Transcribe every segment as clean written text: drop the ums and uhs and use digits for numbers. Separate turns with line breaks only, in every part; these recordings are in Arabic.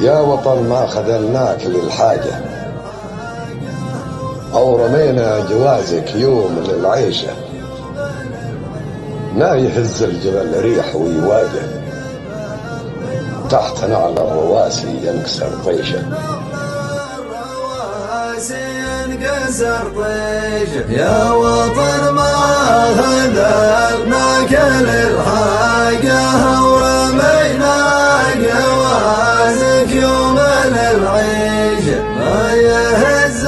يا وطن ما خذلناك للحاجة أو رمينا جوازك يوم للعيشة، ما يهز الجبل ريح ويواجه، تحت نعل الرواسي ينكسر طيشه.
يا وطن ما خذلناك للحاجة ورمينا جوازك يوم للعيشة، ما يهز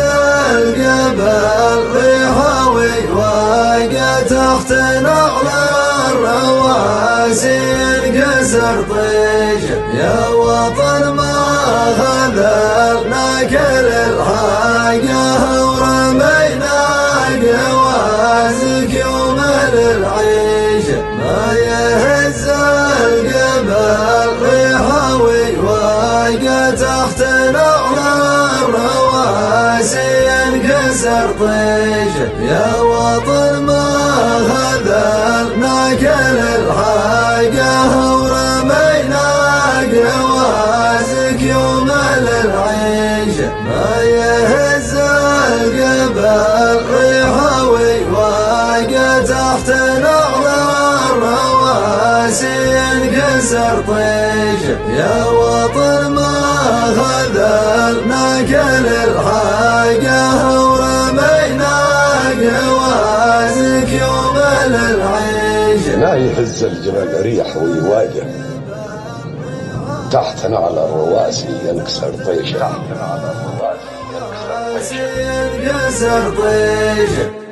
الجبل ريح ويواجه، تحت نعل الرواسي ينكسر طيشه. يا وطن ما خذلناك للحاجة ورمينا جوازك يوم للعيشة، ما يهز الجبل ريح ويواجه، تحت نعل الرواسي ينكسر طيشه. يا وطن ما خذلناك للحاجة ورمينا جوازك يوم للعيشة، ما يهز الجبل ريح ويواجه، تحت نعل الرواسي ينكسر طيشه. يا وطن ما خذلناك للحاجة ورمينا جوازك يوم للعيشة،
ما يهز الجبل ريح ويواجه، تحت نعل الرواسي ينكسر طيشه.
ينكسر طيشه.